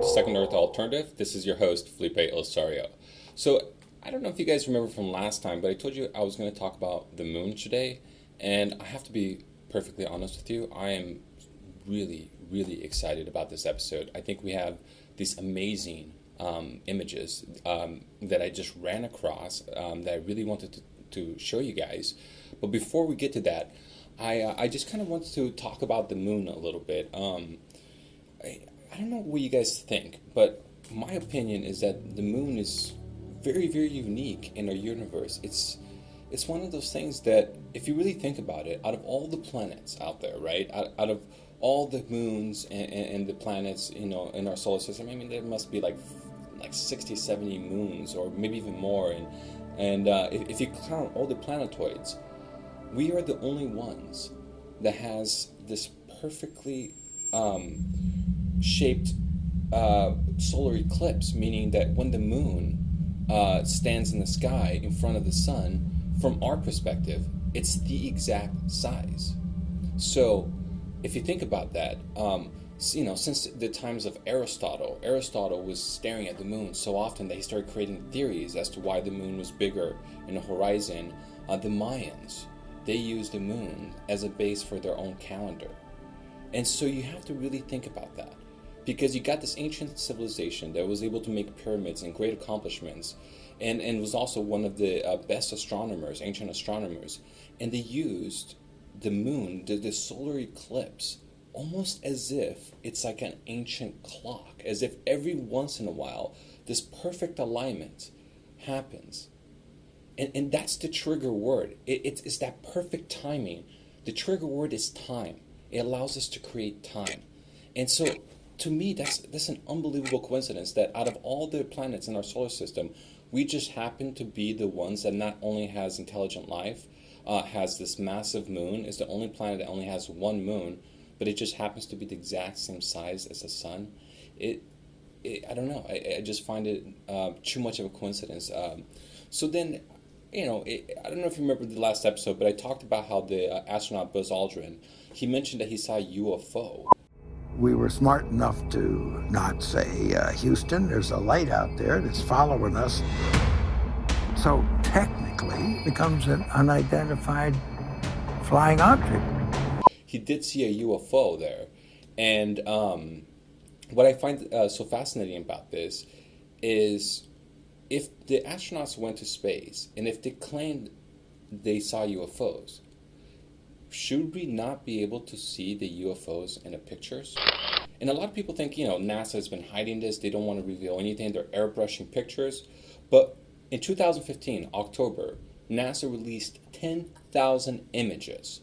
to Second Earth Alternative. This is your host, Felipe Elisario. So, I don't know if you guys remember from last time, but I told you I was going to talk about the moon today, and I have to be perfectly honest with you, I am really, really excited about this episode. I think we have these amazing images that I just ran across that I really wanted to show you guys. But before we get to that, I just kind of wanted to talk about the moon a little bit. I don't know what you guys think, but my opinion is that the moon is very, very unique in our universe. It's one of those things that, if you really think about it, out of all the planets out there, right? Out of all the moons and the planets, in our solar system, I mean, there must be like 60, 70 moons, or maybe even more. And if you count all the planetoids, we are the only ones that has this perfectly shaped solar eclipse, meaning that when the moon stands in the sky in front of the sun, from our perspective, it's the exact size. So if you think about that, since the times of Aristotle was staring at the moon so often that he started creating theories as to why the moon was bigger in the horizon. The Mayans, they used the moon as a base for their own calendar. And so you have to really think about that, because you got this ancient civilization that was able to make pyramids and great accomplishments, and was also one of the best astronomers, ancient astronomers, and they used the moon, the solar eclipse, almost as if it's like an ancient clock, as if every once in a while this perfect alignment happens. And that's the trigger word. It's that perfect timing. The trigger word is time. It allows us to create time. And so, to me, that's an unbelievable coincidence that out of all the planets in our solar system, we just happen to be the ones that not only has intelligent life, has this massive moon, is the only planet that only has one moon, but it just happens to be the exact same size as the sun. I don't know. I just find it too much of a coincidence. So then, I don't know if you remember the last episode, but I talked about how the astronaut Buzz Aldrin, he mentioned that he saw a UFO. We were smart enough to not say, Houston, there's a light out there that's following us. So technically, it becomes an unidentified flying object. He did see a UFO there. And what I find so fascinating about this is, if the astronauts went to space and if they claimed they saw UFOs, should we not be able to see the UFOs in the pictures? And a lot of people think, NASA has been hiding this. They don't want to reveal anything. They're airbrushing pictures. But in 2015, October, NASA released 10,000 images.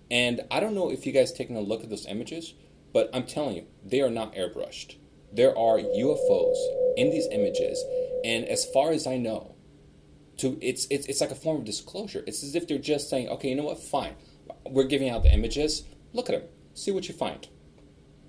And I don't know if you guys taken a look at those images, but I'm telling you, they are not airbrushed. There are UFOs in these images. And as far as I know, it's like a form of disclosure. It's as if they're just saying, okay, you know what, fine. We're giving out the images. Look at them. See what you find.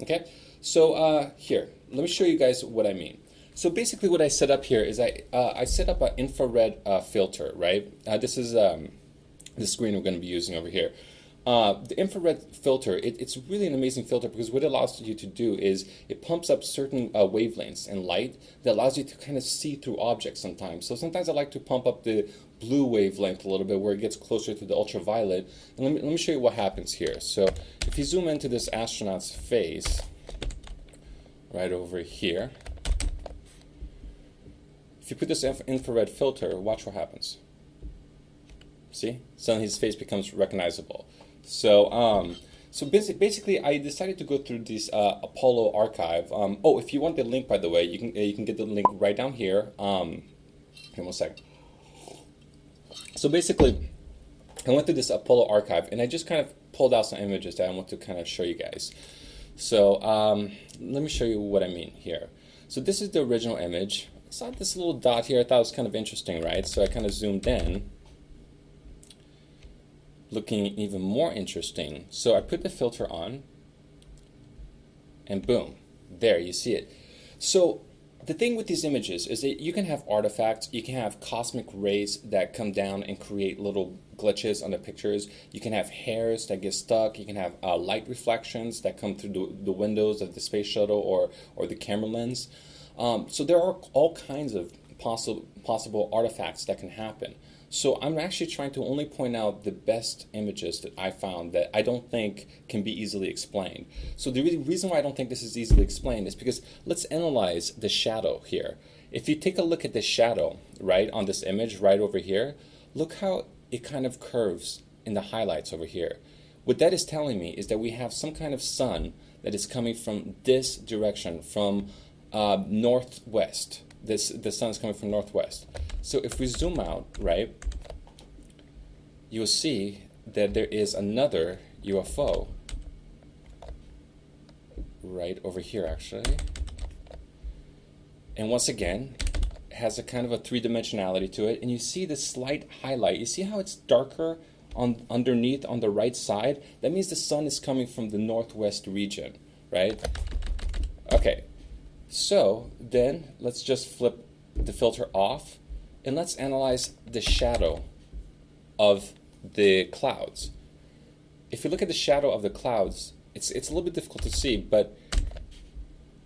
Okay? So here, let me show you guys what I mean. So basically what I set up here is I set up an infrared filter, right? This is the screen we're going to be using over here. The infrared filter, it's really an amazing filter, because what it allows you to do is it pumps up certain wavelengths in light that allows you to kind of see through objects sometimes. So sometimes I like to pump up the blue wavelength a little bit where it gets closer to the ultraviolet. And let me show you what happens here. So if you zoom into this astronaut's face, right over here, if you put this infrared filter, watch what happens. See? Suddenly his face becomes recognizable. So basically, I decided to go through this Apollo archive. If you want the link, by the way, you can get the link right down here. Here, 1 second. So basically, I went through this Apollo archive, and I just kind of pulled out some images that I want to kind of show you guys. So let me show you what I mean here. So this is the original image. I saw this little dot here. I thought it was kind of interesting, right? So I kind of zoomed in, looking even more interesting. So I put the filter on, and boom, there, you see it. So the thing with these images is that you can have artifacts, you can have cosmic rays that come down and create little glitches on the pictures. You can have hairs that get stuck. You can have light reflections that come through the windows of the space shuttle or the camera lens. So there are all kinds of possible artifacts that can happen. So I'm actually trying to only point out the best images that I found that I don't think can be easily explained. So the reason why I don't think this is easily explained is because let's analyze the shadow here. If you take a look at the shadow, right, on this image right over here, look how it kind of curves in the highlights over here. What that is telling me is that we have some kind of sun that is coming from this direction, from northwest. The sun is coming from northwest. So if we zoom out, right, you'll see that there is another UFO right over here, actually. And once again, it has a kind of a three-dimensionality to it. And you see the slight highlight. You see how it's darker underneath on the right side? That means the sun is coming from the northwest region, right? Okay, so then let's just flip the filter off. And let's analyze the shadow of the clouds. If you look at the shadow of the clouds, it's a little bit difficult to see, but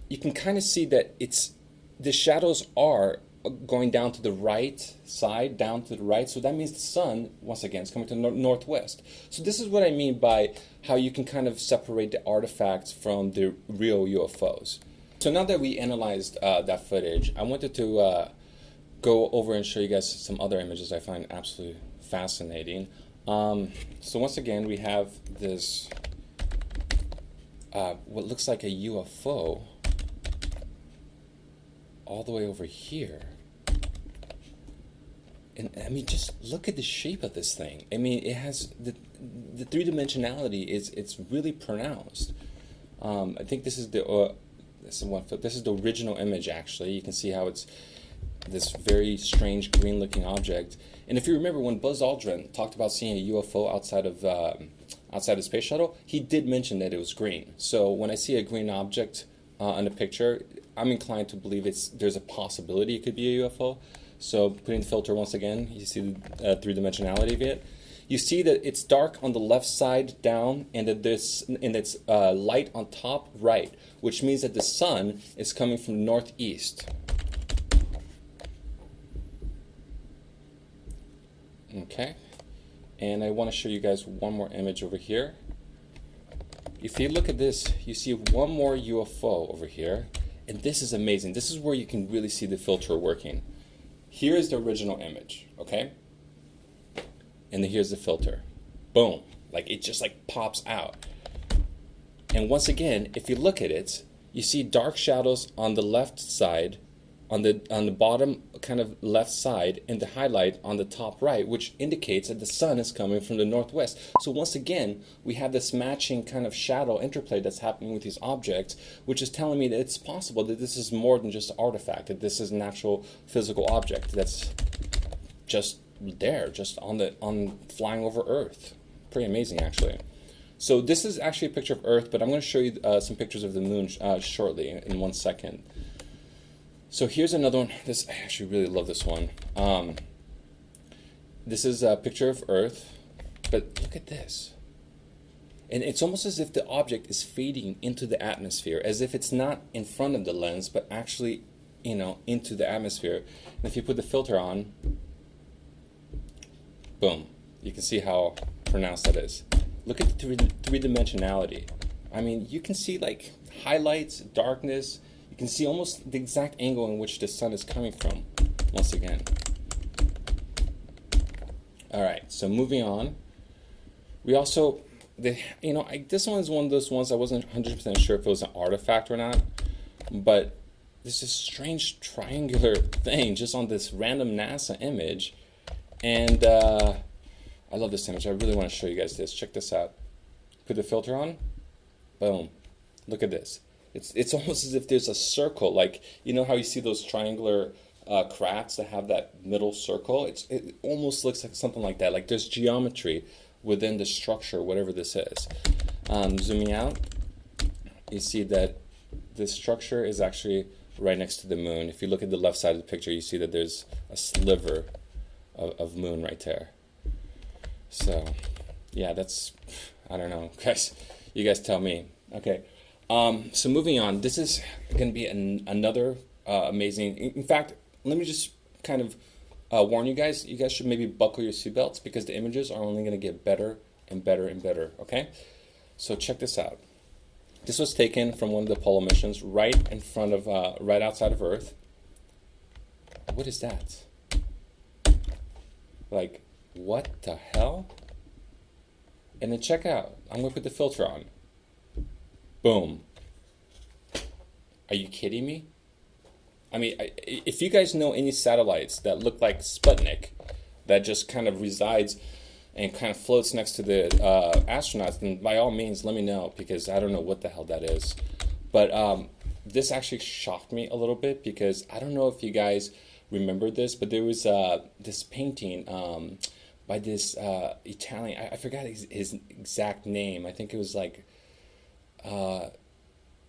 you can kind of see that the shadows are going down to the right side, down to the right. So that means the sun, once again, is coming to the northwest. So this is what I mean by how you can kind of separate the artifacts from the real UFOs. So now that we analyzed that footage, I wanted to go over and show you guys some other images I find absolutely fascinating. So once again, we have this what looks like a UFO all the way over here. And I mean, just look at the shape of this thing. I mean, it has the three-dimensionality it's really pronounced. I think this is the original image. Actually, you can see how it's this very strange green-looking object. And if you remember, when Buzz Aldrin talked about seeing a UFO outside of the space shuttle, he did mention that it was green. So when I see a green object in a picture, I'm inclined to believe there's a possibility it could be a UFO. So putting the filter once again, you see the three-dimensionality of it. You see that it's dark on the left side down, and that it's light on top right, which means that the sun is coming from northeast. Okay, and I want to show you guys one more image over here. If you look at this, you see one more UFO over here, and this is amazing. This is where you can really see the filter working. Here is the original image, okay? And then here's the filter. Boom, like it just like pops out. And once again, if you look at it, you see dark shadows on the left side, on the bottom kind of left side, and the highlight on the top right, which indicates that the sun is coming from the northwest. So once again, we have this matching kind of shadow interplay that's happening with these objects, which is telling me that it's possible that this is more than just an artifact, that this is an actual physical object that's just there, just on flying over Earth. Pretty amazing, actually. So this is actually a picture of Earth, but I'm going to show you some pictures of the moon shortly in 1 second. So here's another one. I actually really love this one. This is a picture of Earth, but look at this. And it's almost as if the object is fading into the atmosphere, as if it's not in front of the lens, but actually, into the atmosphere. And if you put the filter on, boom, you can see how pronounced that is. Look at the three-dimensionality. I mean, you can see like highlights, darkness. You can see almost the exact angle in which the sun is coming from, once again. All right, so moving on. We also, this one is one of those ones I wasn't 100% sure if it was an artifact or not, but there's this strange triangular thing just on this random NASA image, and I love this image. I really want to show you guys this. Check this out. Put the filter on. Boom. Look at this. It's almost as if there's a circle, like, how you see those triangular cracks that have that middle circle? It almost looks like something like that. Like there's geometry within the structure, whatever this is. Zooming out, you see that this structure is actually right next to the moon. If you look at the left side of the picture, you see that there's a sliver of moon right there. So, yeah, that's, I don't know, guys. You guys tell me. Okay. So moving on. This is going to be another amazing. In fact, let me just kind of warn you guys. You guys should maybe buckle your seatbelts because the images are only going to get better and better and better. Okay. So check this out. This was taken from one of the Apollo missions, right in front of, right outside of Earth. What is that? Like, what the hell? And then check out. I'm going to put the filter on. Boom. Are you kidding me? I mean, if you guys know any satellites that look like Sputnik, that just kind of resides and kind of floats next to the astronauts, then by all means, let me know, because I don't know what the hell that is. But this actually shocked me a little bit, because I don't know if you guys remember this, but there was this painting by this Italian, I forgot his exact name. I think it was like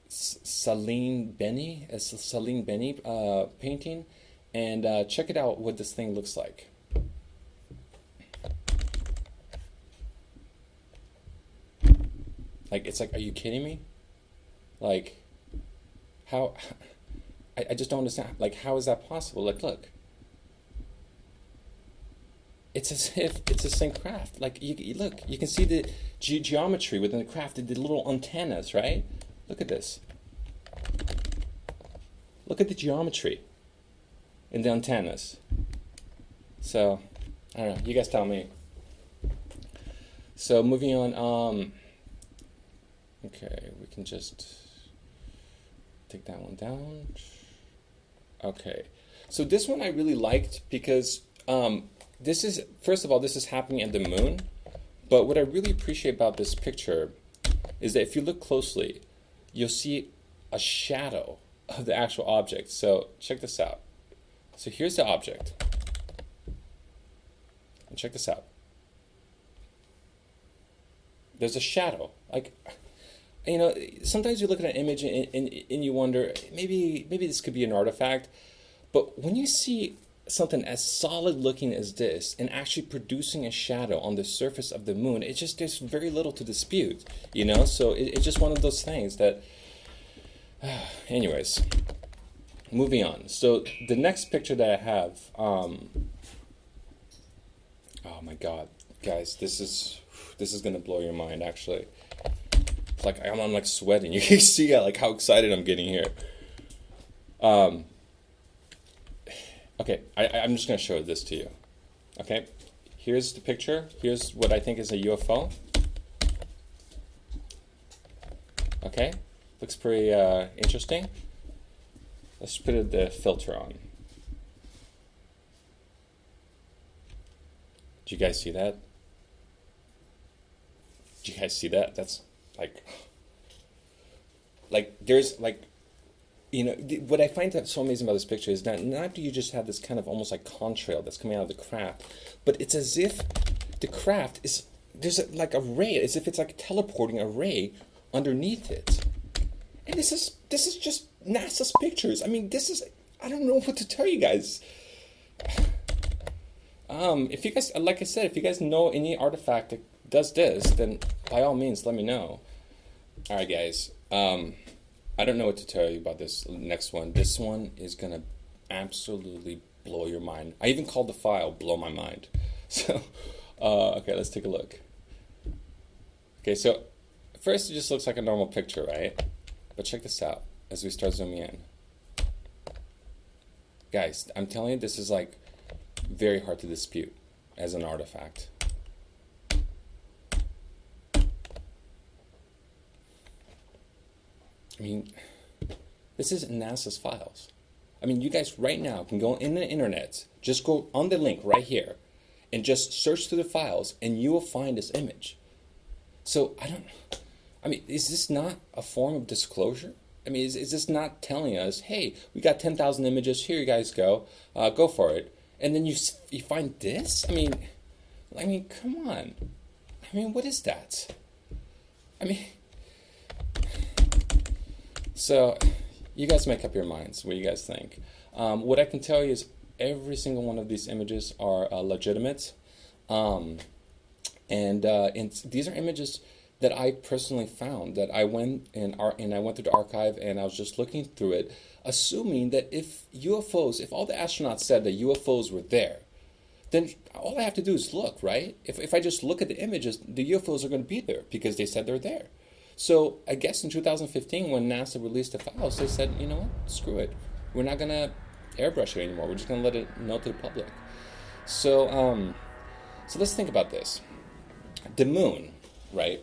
Celine Beni painting. And check it out what this thing looks like. Like, it's like, are you kidding me? Like, how, I just don't understand. Like, how is that possible? Like, look. It's as if it's the same craft. Like, you look, you can see the geometry within the craft, the little antennas, right? Look at this. Look at the geometry in the antennas. So, I don't know. You guys tell me. So, moving on. Okay, we can just take that one down. Okay. So this one I really liked because this is, first of all, this is happening at the moon. But what I really appreciate about this picture is that if you look closely, you'll see a shadow of the actual object. So check this out. So here's the object. And check this out. There's a shadow. Like, you know, sometimes you look at an image and you wonder, maybe this could be an artifact. But when you see something as solid looking as this and actually producing a shadow on the surface of the moon, it's just, there's very little to dispute, you know? So it's just one of those things that, anyways, moving on. So the next picture that I have, oh my God, guys, this is gonna blow your mind, actually. It's like, I'm like sweating. You can see like how excited I'm getting here. Okay, I'm just going to show this to you. Okay, here's the picture. Here's what I think is a UFO. Okay, looks pretty interesting. Let's put the filter on. Did you guys see that? Did you guys see that? That's like there's like, you know, what I find that so amazing about this picture is that not do you just have this kind of almost like contrail that's coming out of the craft, but it's as if the craft is, there's like a ray, as if it's like teleporting a ray underneath it. And this is just NASA's pictures. I mean, this is, I don't know what to tell you guys. If you guys, like I said, if you guys know any artifact that does this, then by all means, let me know. All right, guys. I don't know what to tell you about this next one. This one is going to absolutely blow your mind. I even called the file Blow My Mind. So, okay, let's take a look. Okay, so first it just looks like a normal picture, right? But check this out as we start zooming in. Guys, I'm telling you, this is like very hard to dispute as an artifact. I mean, this is NASA's files. I mean, you guys right now can go in the internet, just go on the link right here, and just search through the files, and you will find this image. So, I mean, is this not a form of disclosure? I mean, is this not telling us, hey, we got 10,000 images, here you guys go for it. And then you find this? I mean, come on. I mean, what is that? I mean, so, You guys make up your minds. What do you guys think? What I can tell you is every single one of these images are legitimate. And these are images that I personally found, that I went and I went through the archive and I was just looking through it, assuming that if all the astronauts said that UFOs were there, then all I have to do is look, right? If I just look at the images, the UFOs are going to be there because they said they're there. So I guess in 2015, when NASA released the files, they said, you know what, screw it. We're not going to airbrush it anymore. We're just going to let it know to the public. So let's think about this. The moon, right,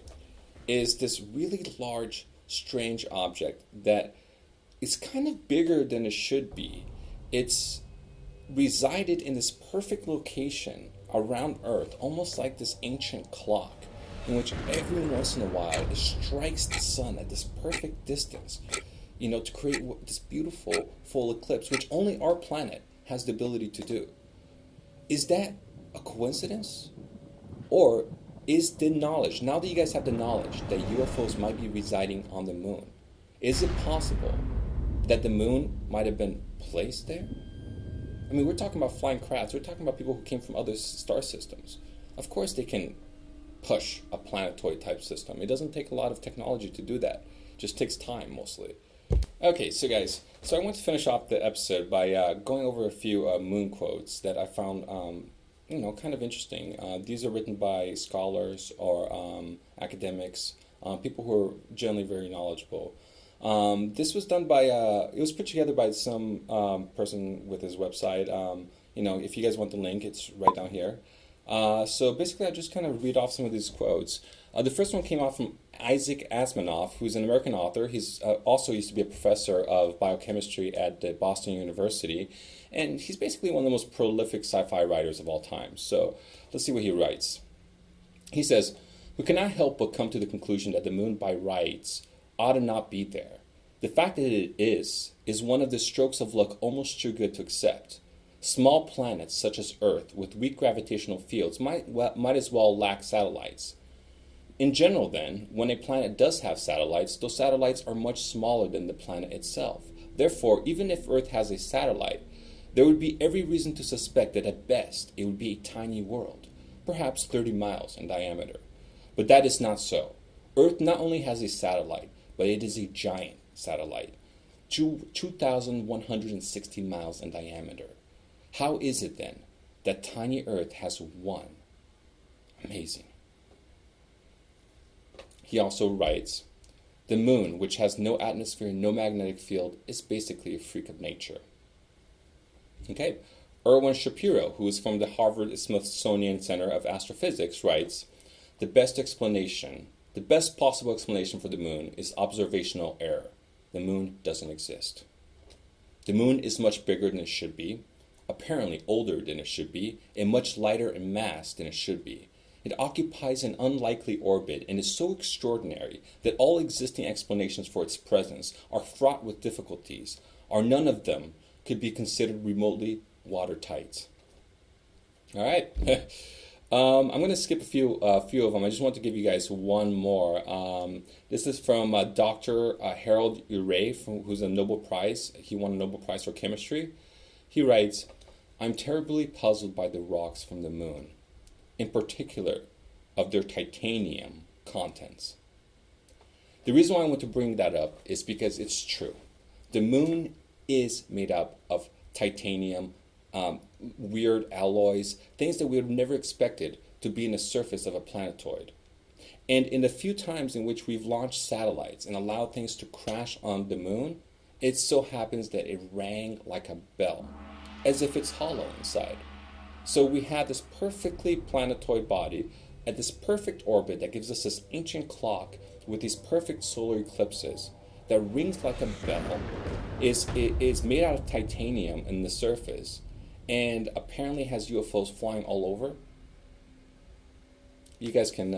is this really large, strange object that is kind of bigger than it should be. It's resided in this perfect location around Earth, almost like this ancient clock, in which every once in a while it strikes the sun at this perfect distance, to create this beautiful full eclipse, which only our planet has the ability to do. Is that a coincidence? Or is the knowledge, now that you guys have the knowledge that UFOs might be residing on the moon, is it possible that the moon might have been placed there? I mean, we're talking about flying crafts. We're talking about people who came from other star systems. Of course they can push a planetoid type system. It doesn't take a lot of technology to do that. It just takes time, mostly. Okay, so guys, I want to finish off the episode by going over a few moon quotes that I found kind of interesting. These are written by scholars or academics, people who are generally very knowledgeable. This was done by, it was put together by some person with his website. If you guys want the link, it's right down here. So basically, I just kind of read off some of these quotes. The first one came out from Isaac Asimov, who's an American author. He's also used to be a professor of biochemistry at the Boston University. And he's basically one of the most prolific sci-fi writers of all time. So let's see what he writes. He says, "We cannot help but come to the conclusion that the moon by rights ought to not be there. The fact that it is one of the strokes of luck almost too good to accept. Small planets such as Earth with weak gravitational fields might as well lack satellites. In general then, when a planet does have satellites, those satellites are much smaller than the planet itself. Therefore, even if Earth has a satellite, there would be every reason to suspect that at best it would be a tiny world, perhaps 30 miles in diameter. But that is not so. Earth not only has a satellite, but it is a giant satellite, 2,160 miles in diameter. How is it then that tiny Earth has one? Amazing." He also writes, "The moon, which has no atmosphere and no magnetic field, is basically a freak of nature." Okay, Erwin Shapiro, who is from the Harvard-Smithsonian Center of Astrophysics, writes, the best possible explanation for the moon is observational error. The moon doesn't exist. The moon is much bigger than it should be, apparently older than it should be, and much lighter in mass than it should be. It occupies an unlikely orbit and is so extraordinary that all existing explanations for its presence are fraught with difficulties, or none of them could be considered remotely watertight. All right. I'm going to skip a few of them. I just want to give you guys one more. This is from Dr. Harold Urey, who's a Nobel Prize. He won a Nobel Prize for chemistry. He writes, "I'm terribly puzzled by the rocks from the moon, in particular of their titanium contents." The reason why I want to bring that up is because it's true. The moon is made up of titanium, weird alloys, things that we would have never expected to be in the surface of a planetoid. And in the few times in which we've launched satellites and allowed things to crash on the moon, it so happens that it rang like a bell, as if it's hollow inside. So we have this perfectly planetoid body at this perfect orbit that gives us this ancient clock with these perfect solar eclipses that rings like a bell, is made out of titanium in the surface, and apparently has UFOs flying all over. You guys can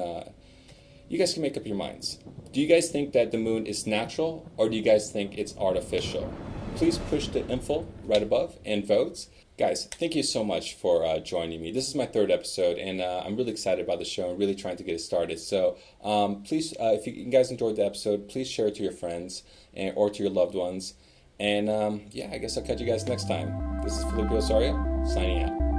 make up your minds. Do you guys think that the moon is natural, or do you guys think it's artificial? Please push the info right above and vote. Guys, thank you so much for joining me. This is my third episode, and I'm really excited about the show. I'm really trying to get it started. So please, if you guys enjoyed the episode, please share it to your friends or to your loved ones. And yeah, I guess I'll catch you guys next time. This is Felipe Osorio, signing out.